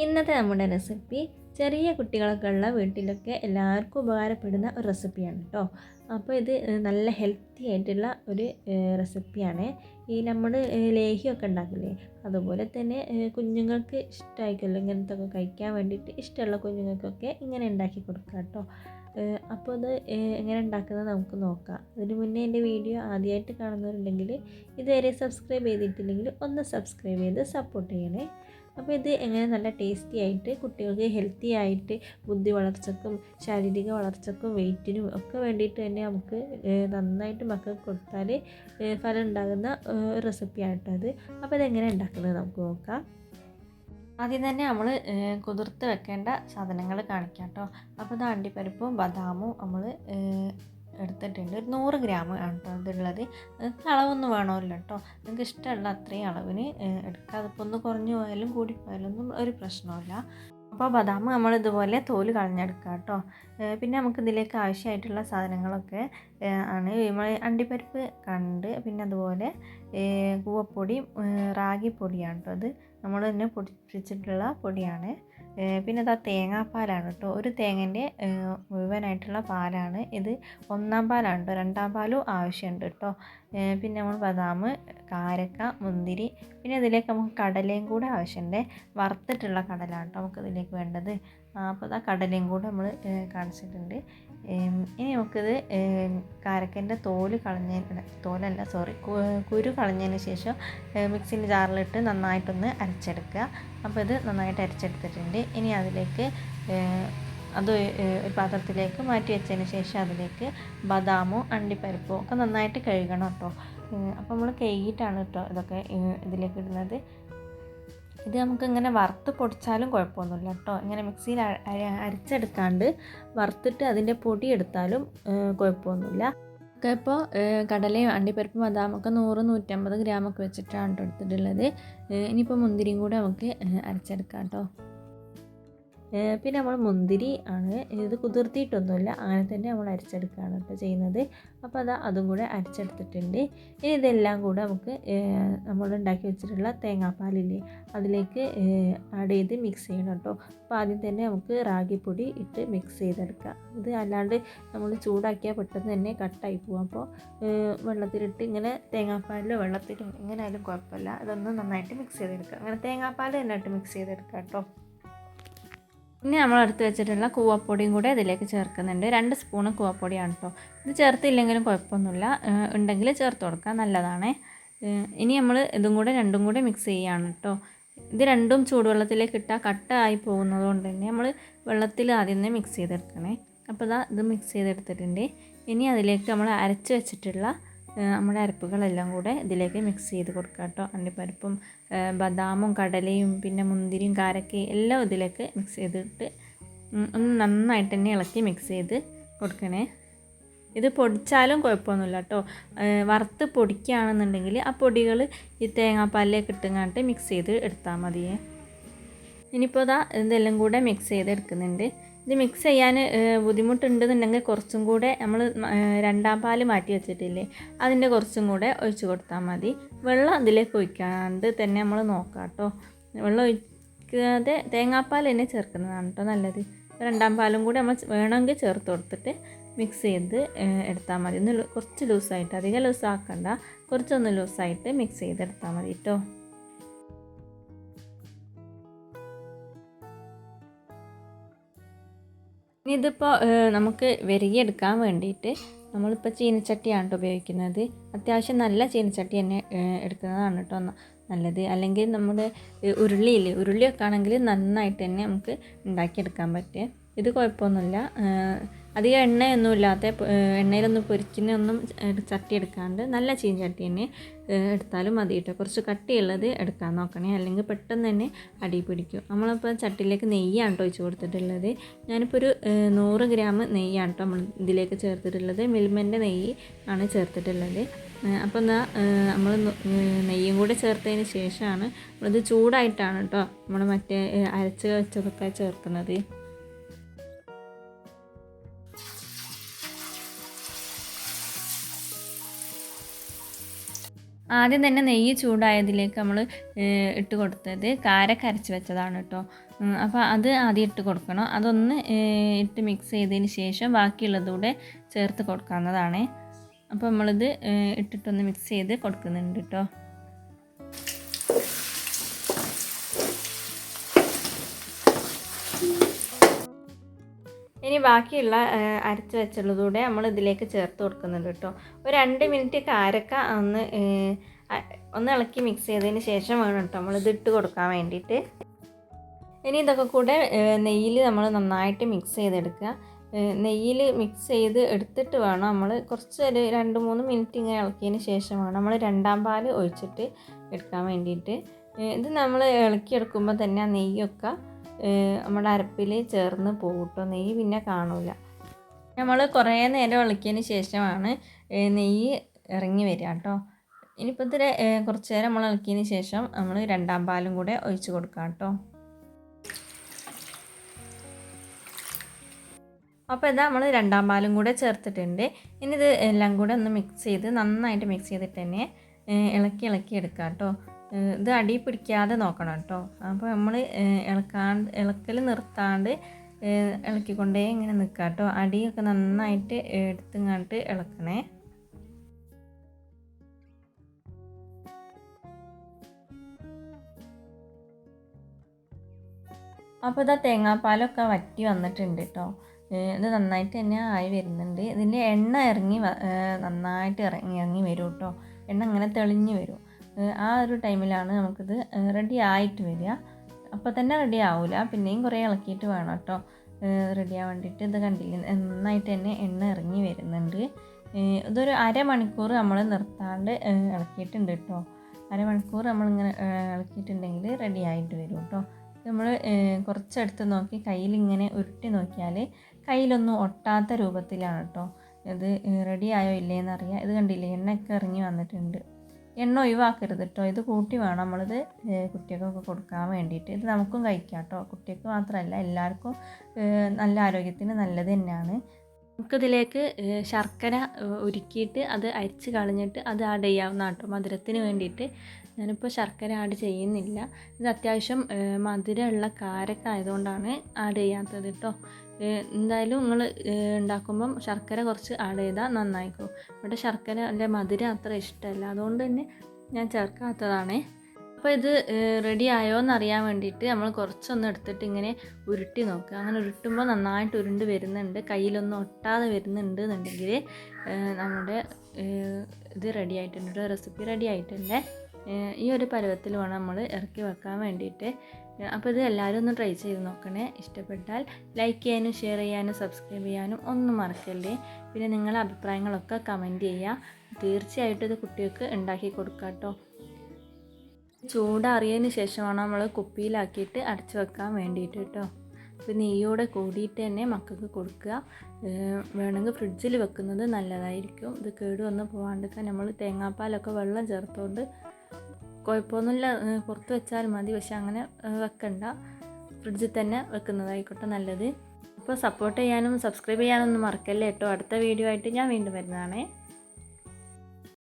ഇന്നത്തെ നമ്മുടെ റെസിപ്പി ചെറിയ കുട്ടികളൊക്കെ ഉള്ള വീട്ടിലൊക്കെ എല്ലാവർക്കും ഉപകാരപ്പെടുന്ന ഒരു റെസിപ്പിയാണ് കേട്ടോ. അപ്പോൾ ഇത് നല്ല ഹെൽത്തി ആയിട്ടുള്ള ഒരു റെസിപ്പിയാണ്. ഈ നമ്മൾ ലേഹ്യമൊക്കെ ഉണ്ടാക്കില്ലേ, അതുപോലെ തന്നെ കുഞ്ഞുങ്ങൾക്ക് ഇഷ്ടമായിക്കല്ലോ ഇങ്ങനത്തെ ഒക്കെ കഴിക്കാൻ വേണ്ടിയിട്ട് ഇഷ്ടമുള്ള കുഞ്ഞുങ്ങൾക്കൊക്കെ ഇങ്ങനെ ഉണ്ടാക്കി കൊടുക്കാം കേട്ടോ. അപ്പോൾ ഇത് എങ്ങനെ ഉണ്ടാക്കുന്നത് നമുക്ക് നോക്കാം. അതിന് മുന്നേ എൻ്റെ വീഡിയോ ആദ്യമായിട്ട് കാണുന്നവരുണ്ടെങ്കിൽ ഇതുവരെ സബ്സ്ക്രൈബ് ചെയ്തിട്ടില്ലെങ്കിൽ ഒന്ന് സബ്സ്ക്രൈബ് ചെയ്ത് സപ്പോർട്ട് ചെയ്യണേ. അപ്പോൾ ഇത് എങ്ങനെ നല്ല ടേസ്റ്റി ആയിട്ട് കുട്ടികൾക്ക് ഹെൽത്തി ആയിട്ട് ബുദ്ധി വളർച്ചയ്ക്കും ശാരീരിക വളർച്ചയ്ക്കും വെയിറ്റിനും ഒക്കെ വേണ്ടിയിട്ട് തന്നെ നമുക്ക് നന്നായിട്ട് മക്കൾക്ക് കൊടുത്താൽ ഫലം ഉണ്ടാകുന്ന റെസിപ്പിയാണ് കേട്ടോ അത്. അപ്പോൾ ഇതെങ്ങനെ ഉണ്ടാക്കുന്നത് നമുക്ക് നോക്കാം. ആദ്യം തന്നെ നമ്മൾ കുതിർത്ത് വെക്കേണ്ട സാധനങ്ങൾ കാണിക്കാം കേട്ടോ. അപ്പോൾ ഇത് അണ്ടിപ്പരിപ്പും ബദാമും നമ്മൾ എടുത്തിട്ടുണ്ട്. ഒരു 100 ഗ്രാം ആണ് കേട്ടോ ഇതുള്ളത്. നിങ്ങൾക്ക് അളവൊന്നും വേണമല്ലോ കേട്ടോ, നിങ്ങൾക്ക് ഇഷ്ടമുള്ള അത്രയും അളവിന് എടുക്കുക. അതിപ്പോൾ ഒന്ന് കുറഞ്ഞു പോയാലും കൂടിപ്പോയാലും ഒന്നും ഒരു പ്രശ്നമില്ല. അപ്പോൾ ബദാം നമ്മൾ ഇതുപോലെ തോല് കളഞ്ഞെടുക്കുക കേട്ടോ. പിന്നെ നമുക്ക് ഇതിലേക്ക് ആവശ്യമായിട്ടുള്ള സാധനങ്ങളൊക്കെ ആണ് നമ്മൾ അണ്ടിപ്പരിപ്പ് കണ്ട്, പിന്നെ അതുപോലെ കൂവപ്പൊടി റാഗിപ്പൊടിയാണ് കേട്ടോ. അത് നമ്മൾ തന്നെ പൊടിപ്പിച്ചിട്ടുള്ള പൊടിയാണ്. പിന്നെ ഇതാ തേങ്ങാപ്പാലാണ് കേട്ടോ. ഒരു തേങ്ങൻ്റെ മുഴുവനായിട്ടുള്ള പാലാണ് ഇത്. 1-ാം പാലാണ് കേട്ടോ, 2-ാം പാലും ആവശ്യമുണ്ട് കേട്ടോ. പിന്നെ നമ്മൾ ബദാം, കാരക്ക, മുന്തിരി, പിന്നെ ഇതിലേക്ക് നമുക്ക് കടലയും കൂടെ ആവശ്യമുണ്ട്. വറുത്തിട്ടുള്ള കടലാണ് കേട്ടോ നമുക്ക് ഇതിലേക്ക് വേണ്ടത്. അപ്പോൾ ആ കടലയും കൂടെ നമ്മൾ കാണിച്ചിട്ടുണ്ട്. ഇനി നമുക്കിത് കാരക്കൻ്റെ കുരു കളഞ്ഞതിന് ശേഷം മിക്സിൻ്റെ ജാറിലിട്ട് നന്നായിട്ടൊന്ന് അരച്ചെടുക്കുക. അപ്പോൾ ഇത് നന്നായിട്ട് അരച്ചെടുത്തിട്ടുണ്ട്. ഇനി അതിലേക്ക് അത് ഒരു പാത്രത്തിലേക്ക് മാറ്റി വെച്ചതിന് ശേഷം അതിലേക്ക് ബദാമും അണ്ടിപ്പരിപ്പും ഒക്കെ നന്നായിട്ട് കഴുകണം കേട്ടോ. അപ്പോൾ നമ്മൾ കഴുകിയിട്ടാണ് കേട്ടോ ഇതൊക്കെ ഇതിലേക്ക് ഇടുന്നത്. ഇത് നമുക്കിങ്ങനെ വറുത്ത് പൊടിച്ചാലും കുഴപ്പമൊന്നുമില്ല കേട്ടോ. ഇങ്ങനെ മിക്സിയിൽ അരച്ചെടുക്കാണ്ട് വറുത്തിട്ട് അതിൻ്റെ പൊടി എടുത്താലും കുഴപ്പമൊന്നുമില്ല. ഒക്കെ ഇപ്പോൾ കടലയും അണ്ടിപ്പരിപ്പും ബദാമൊക്കെ 100-150 ഗ്രാമൊക്കെ വെച്ചിട്ടാണ് എടുത്തിട്ടുള്ളത്. ഇനിയിപ്പോൾ മുന്തിരിയും കൂടെ നമുക്ക് അരച്ചെടുക്കാം കേട്ടോ. പിന്നെ നമ്മൾ മുന്തിരി ആണ്, ഇത് കുതിർത്തിയിട്ടൊന്നുമില്ല, അങ്ങനെ തന്നെ നമ്മൾ അരച്ചെടുക്കുകയാണ് കേട്ടോ ചെയ്യുന്നത്. അപ്പോൾ അതും കൂടെ അരച്ചെടുത്തിട്ടുണ്ട്. ഇനി ഇതെല്ലാം കൂടെ നമുക്ക് നമ്മൾ ഉണ്ടാക്കി വെച്ചിട്ടുള്ള തേങ്ങാപ്പാലില്ലേ അതിലേക്ക് ആഡ് ചെയ്ത് മിക്സ് ചെയ്യണം കേട്ടോ. അപ്പോൾ ആദ്യം തന്നെ നമുക്ക് റാഗിപ്പൊടി ഇട്ട് മിക്സ് ചെയ്തെടുക്കാം. ഇത് അല്ലാണ്ട് നമ്മൾ ചൂടാക്കിയാൽ പെട്ടെന്ന് തന്നെ കട്ടായി പോകും. അപ്പോൾ വെള്ളത്തിലിട്ട് ഇങ്ങനെ തേങ്ങാപ്പാലിലോ വെള്ളത്തിലോ എങ്ങനെയായാലും കുഴപ്പമില്ല, ഇതൊന്ന് നന്നായിട്ട് മിക്സ് ചെയ്തെടുക്കുക. അങ്ങനെ തേങ്ങാപ്പാൽ തന്നെ ഇട്ട് മിക്സ് ചെയ്തെടുക്കാം കേട്ടോ. പിന്നെ നമ്മൾ എടുത്ത് വെച്ചിട്ടുള്ള കൂവപ്പൊടിയും കൂടെ ഇതിലേക്ക് ചേർക്കുന്നുണ്ട്. 2 സ്പൂണ് കൂവപ്പൊടിയാണ് കേട്ടോ. ഇത് ചേർത്തില്ലെങ്കിലും കുഴപ്പമൊന്നുമില്ല, ഉണ്ടെങ്കിൽ ചേർത്ത് കൊടുക്കുക, നല്ലതാണ്. ഇനി നമ്മൾ ഇതും കൂടെ രണ്ടും കൂടെ മിക്സ് ചെയ്യുകയാണ് കേട്ടോ. ഇത് രണ്ടും ചൂടുവെള്ളത്തിലേക്ക് ഇട്ടാൽ കട്ട ആയി പോകുന്നത് കൊണ്ട് തന്നെ നമ്മൾ വെള്ളത്തിൽ ആദ്യം തന്നെ മിക്സ് ചെയ്തെടുക്കണേ. അപ്പോൾ ഇത് മിക്സ് ചെയ്തെടുത്തിട്ടുണ്ട്. ഇനി അതിലേക്ക് നമ്മൾ അരച്ച് വെച്ചിട്ടുള്ള നമ്മുടെ അരപ്പുകളെല്ലാം കൂടെ ഇതിലേക്ക് മിക്സ് ചെയ്ത് കൊടുക്കുക കേട്ടോ. അണ്ടിപ്പരിപ്പും ബദാമും കടലയും പിന്നെ മുന്തിരിയും കാരക്കയും എല്ലാം ഇതിലേക്ക് മിക്സ് ചെയ്തിട്ട് ഒന്ന് നന്നായിട്ട് തന്നെ ഇളക്കി മിക്സ് ചെയ്ത് കൊടുക്കണേ. ഇത് പൊടിച്ചാലും കുഴപ്പമൊന്നുമില്ല കേട്ടോ. വറുത്ത് പൊടിക്കുകയാണെന്നുണ്ടെങ്കിൽ ആ പൊടികൾ ഈ തേങ്ങാപ്പാലിലേക്ക് ഇട്ടുങ്ങാണ്ട് മിക്സ് ചെയ്ത് എടുത്താൽ മതിയേ. ഇനിയിപ്പോൾ ഇതെല്ലാം കൂടെ മിക്സ് ചെയ്ത് എടുക്കുന്നുണ്ട്. ഇത് മിക്സ് ചെയ്യാൻ ബുദ്ധിമുട്ടുണ്ടെന്നുണ്ടെങ്കിൽ കുറച്ചും കൂടെ നമ്മൾ 2-ാം പാൽ മാറ്റി വെച്ചിട്ടില്ലേ അതിൻ്റെ കുറച്ചും കൂടെ ഒഴിച്ച് കൊടുത്താൽ മതി. വെള്ളം അതിലേക്ക് ഒഴിക്കാണ്ട് തന്നെ നമ്മൾ നോക്കാം കേട്ടോ. വെള്ളം ഒഴിക്കാതെ തേങ്ങാപ്പാൽ തന്നെ ചേർക്കുന്നതാണ് കേട്ടോ നല്ലത്. 2-ാം പാലും കൂടെ നമ്മൾ വേണമെങ്കിൽ ചേർത്ത് കൊടുത്തിട്ട് മിക്സ് ചെയ്ത് എടുത്താൽ മതി. ഒന്ന് കുറച്ച് ലൂസായിട്ട്, അധികം ലൂസാക്കണ്ട, കുറച്ചൊന്ന് ലൂസായിട്ട് മിക്സ് ചെയ്തെടുത്താൽ മതി കേട്ടോ. ഇനി ഇതിപ്പോൾ നമുക്ക് വിരകിയെടുക്കാൻ വേണ്ടിയിട്ട് നമ്മളിപ്പോൾ ചീനച്ചട്ടിയാണ് കേട്ടോ ഉപയോഗിക്കുന്നത്. അത്യാവശ്യം നല്ല ചീനച്ചട്ടി തന്നെ എടുക്കുന്നതാണ് കേട്ടോ നല്ലത്. അല്ലെങ്കിൽ നമ്മുടെ ഉരുളിയൊക്കെ ആണെങ്കിൽ നന്നായിട്ട് തന്നെ നമുക്ക് ഉണ്ടാക്കിയെടുക്കാൻ പറ്റും. ഇത് കുഴപ്പമൊന്നുമില്ല. അധികം എണ്ണയൊന്നുമില്ലാത്ത എണ്ണയിലൊന്നും പൊരിക്കുന്നൊന്നും ചട്ടി എടുക്കാണ്ട് നല്ല ചീനച്ചട്ടി തന്നെ എടുത്താലും മതി കേട്ടോ. കുറച്ച് കട്ടിയുള്ളത് എടുക്കാൻ നോക്കണേ, അല്ലെങ്കിൽ പെട്ടെന്ന് തന്നെ അടി പിടിക്കും. നമ്മളിപ്പോൾ ചട്ടിയിലേക്ക് നെയ്യാണ് കേട്ടോ ഒഴിച്ച് കൊടുത്തിട്ടുള്ളത്. ഞാനിപ്പോൾ ഒരു 100 ഗ്രാം നെയ്യാണ് കേട്ടോ നമ്മൾ ഇതിലേക്ക് ചേർത്തിട്ടുള്ളത്. മിൽമൻ്റെ നെയ്യ് ആണ് ചേർത്തിട്ടുള്ളത്. അപ്പോൾ നമ്മൾ നെയ്യും കൂടെ ചേർത്തതിന് ശേഷമാണ് നമ്മളിത് ചൂടായിട്ടാണ് കേട്ടോ നമ്മൾ മറ്റേ അരച്ച് വെച്ചതൊക്കെ ചേർക്കുന്നത്. ആദ്യം തന്നെ നെയ്യ് ചൂടായതിലേക്ക് നമ്മൾ ഇട്ട് കൊടുത്തത് കാരക്ക അരച്ച് വെച്ചതാണ് കേട്ടോ. അപ്പോൾ അത് ആദ്യം ഇട്ട് കൊടുക്കണം. അതൊന്ന് ഇട്ട് മിക്സ് ചെയ്തതിന് ശേഷം ബാക്കിയുള്ളതൂടെ ചേർത്ത് കൊടുക്കാവുന്നതാണ്. അപ്പോൾ നമ്മളിത് ഇട്ടിട്ടൊന്ന് മിക്സ് ചെയ്ത് കൊടുക്കുന്നുണ്ട് കേട്ടോ. ഇനി ബാക്കിയുള്ള അരച്ച് വെച്ചുള്ളതൂടെ നമ്മൾ ഇതിലേക്ക് ചേർത്ത് കൊടുക്കുന്നുണ്ട് കേട്ടോ. ഒരു 2 മിനിറ്റ് കാരക്ക ഒന്ന് ഇളക്കി മിക്സ് ചെയ്തതിന് ശേഷം വേണം കേട്ടോ നമ്മളിത് ഇട്ട് കൊടുക്കാൻ വേണ്ടിയിട്ട്. ഇനി ഇതൊക്കെ കൂടെ നെയ്യിൽ നമ്മൾ നന്നായിട്ട് മിക്സ് ചെയ്തെടുക്കുക. നെയ്യിൽ മിക്സ് ചെയ്ത് എടുത്തിട്ട് വേണം നമ്മൾ കുറച്ച് ഒരു 2-3 മിനിറ്റ് ഇങ്ങനെ ഇളക്കിയതിന് ശേഷം വേണം നമ്മൾ 2ാം പാൽ ഒഴിച്ചിട്ട് എടുക്കാൻ വേണ്ടിയിട്ട്. ഇത് നമ്മൾ ഇളക്കിയെടുക്കുമ്പോൾ തന്നെ ആ നെയ്യൊക്കെ നമ്മുടെ അരപ്പിൽ ചേർന്ന് പോകും കേട്ടോ. നെയ്യ് പിന്നെ കാണില്ല. നമ്മൾ കുറേ നേരം ഇളക്കിയതിന് ശേഷമാണ് നെയ്യ് ഇറങ്ങി വരിക കേട്ടോ. ഇനിയിപ്പോൾ ഇതിൽ കുറച്ച് നേരം നമ്മൾ ഇളക്കിയതിന് ശേഷം നമ്മൾ 2ാം പാലും കൂടെ ഒഴിച്ച് കൊടുക്കാം കേട്ടോ. അപ്പോൾ ഇതാ നമ്മൾ 2ാം പാലും കൂടെ ചേർത്തിട്ടുണ്ട്. ഇനി ഇത് എല്ലാം കൂടെ ഒന്ന് മിക്സ് ചെയ്ത് നന്നായിട്ട് മിക്സ് ചെയ്തിട്ട് തന്നെ ഇളക്കി എടുക്കുക കേട്ടോ. ഇത് അടി പിടിക്കാതെ നോക്കണം കേട്ടോ. അപ്പോൾ നമ്മൾ ഇളക്കൽ നിർത്താണ്ട് ഇളക്കിക്കൊണ്ടേ ഇങ്ങനെ നിൽക്കുക കേട്ടോ. അടിയൊക്കെ നന്നായിട്ട് എടുത്തിങ്ങോട്ട് ഇളക്കണേ. അപ്പോൾ ഇതാ തേങ്ങാപ്പാലൊക്കെ വറ്റി വന്നിട്ടുണ്ട് കേട്ടോ. ഇത് നന്നായിട്ട് തന്നെ ആയി വരുന്നുണ്ട്. ഇതിൻ്റെ എണ്ണ നന്നായിട്ട് ഇറങ്ങി വരും കേട്ടോ. എണ്ണ ഇങ്ങനെ തെളിഞ്ഞ് വരും. ആ ഒരു ടൈമിലാണ് നമുക്കിത് റെഡി ആയിട്ട് വരിക. അപ്പോൾ തന്നെ റെഡി ആവില്ല, പിന്നെയും കുറേ ഇളക്കിയിട്ട് വേണം കേട്ടോ റെഡി ആവാൻ വേണ്ടിയിട്ട്. ഇത് കണ്ടില്ലേ, നന്നായിട്ട് തന്നെ എണ്ണ ഇറങ്ങി വരുന്നുണ്ട്. ഇതൊരു അരമണിക്കൂർ നമ്മൾ നിർത്താണ്ട് ഇളക്കിയിട്ടുണ്ട് കേട്ടോ. അരമണിക്കൂർ നമ്മളിങ്ങനെ ഇളക്കിയിട്ടുണ്ടെങ്കിൽ റെഡി ആയിട്ട് വരും കേട്ടോ. നമ്മൾ കുറച്ചെടുത്ത് നോക്കി കയ്യിലിങ്ങനെ ഉരുട്ടി നോക്കിയാൽ കയ്യിലൊന്നും ഒട്ടാത്ത രൂപത്തിലാണ് കേട്ടോ ഇത് റെഡി ആയോ ഇല്ലേന്ന് അറിയാം. ഇത് കണ്ടില്ലേ, എണ്ണയൊക്കെ ഇറങ്ങി വന്നിട്ടുണ്ട്. എണ്ണ ഒഴിവാക്കരുത് കേട്ടോ. ഇത് കൂട്ടി വേണം നമ്മളിത് കുട്ടികൾക്കൊക്കെ കൊടുക്കാൻ വേണ്ടിയിട്ട്. ഇത് നമുക്കും കഴിക്കാം കേട്ടോ. കുട്ടികൾക്ക് മാത്രമല്ല എല്ലാവർക്കും നല്ല ആരോഗ്യത്തിന് നല്ലത് തന്നെയാണ്. നമുക്കിതിലേക്ക് ശർക്കര ഉരുക്കിയിട്ട് അത് അരിച്ച് കളഞ്ഞിട്ട് അത് ആഡ് ചെയ്യാവുന്ന കേട്ടോ മധുരത്തിന് വേണ്ടിയിട്ട്. ഞാനിപ്പോൾ ശർക്കര ആഡ് ചെയ്യുന്നില്ല. ഇത് അത്യാവശ്യം മധുരമുള്ള കാരക്ക ആയതുകൊണ്ടാണ് ആഡ് ചെയ്യാത്തത് കേട്ടോ. എന്തായാലും നിങ്ങൾ ഉണ്ടാക്കുമ്പം ശർക്കര കുറച്ച് ആഡ് ചെയ്താൽ നന്നായിരിക്കും. ഇവിടെ ശർക്കര എൻ്റെ മധുരം അത്ര ഇഷ്ടമല്ല, അതുകൊണ്ട് തന്നെ ഞാൻ ചേർക്കാത്തതാണ്. അപ്പോൾ ഇത് റെഡി ആയോ എന്നറിയാൻ വേണ്ടിയിട്ട് നമ്മൾ കുറച്ചൊന്ന് എടുത്തിട്ട് ഇങ്ങനെ ഉരുട്ടി നോക്കുക. അങ്ങനെ ഉരുട്ടുമ്പോൾ നന്നായിട്ട് ഉരുണ്ട് വരുന്നുണ്ട്, കയ്യിലൊന്നും ഒട്ടാതെ വരുന്നുണ്ട് എന്നുണ്ടെങ്കിൽ നമ്മുടെ ഇത് റെഡി ആയിട്ടുണ്ട്, റെസിപ്പി റെഡി ആയിട്ടുണ്ട്. ഈ ഒരു പരുവത്തിൽ വേണം നമ്മൾ ഇറക്കി വെക്കാൻ വേണ്ടിയിട്ട്. അപ്പോൾ ഇത് എല്ലാവരും ഒന്ന് ട്രൈ ചെയ്ത് നോക്കണേ. ഇഷ്ടപ്പെട്ടാൽ ലൈക്ക് ചെയ്യാനും ഷെയർ ചെയ്യാനും സബ്സ്ക്രൈബ് ചെയ്യാനും ഒന്നും മറക്കല്ലേ. പിന്നെ നിങ്ങളുടെ അഭിപ്രായങ്ങളൊക്കെ കമൻറ്റ് ചെയ്യുക. തീർച്ചയായിട്ടും ഇത് കുട്ടികൾക്ക് ഉണ്ടാക്കി കൊടുക്കാം കേട്ടോ. ചൂടാറിയതിന് ശേഷമാണ് നമ്മൾ കുപ്പിയിലാക്കിയിട്ട് അടച്ചു വെക്കാൻ വേണ്ടിയിട്ട് കേട്ടോ. അപ്പോൾ നെയ്യോടെ കൂടിയിട്ട് തന്നെ മക്കൾക്ക് കൊടുക്കുക. വേണമെങ്കിൽ ഫ്രിഡ്ജിൽ വെക്കുന്നത് നല്ലതായിരിക്കും. ഇത് കേടുവന്ന് പോകാണ്ടിരിക്കാൻ നമ്മൾ തേങ്ങാപ്പാലൊക്കെ വെള്ളം ചേർത്തുകൊണ്ട് കുഴപ്പമൊന്നുമില്ല, പുറത്ത് വെച്ചാൽ മതി. പക്ഷെ അങ്ങനെ വെക്കണ്ട, ഫ്രിഡ്ജിൽ തന്നെ വെക്കുന്നതായിക്കോട്ടെ നല്ലത്. അപ്പോൾ സപ്പോർട്ട് ചെയ്യാനും സബ്സ്ക്രൈബ് ചെയ്യാനൊന്നും മറക്കല്ലേ കേട്ടോ. അടുത്ത വീഡിയോ ആയിട്ട് ഞാൻ വീണ്ടും വരുന്നതാണേ.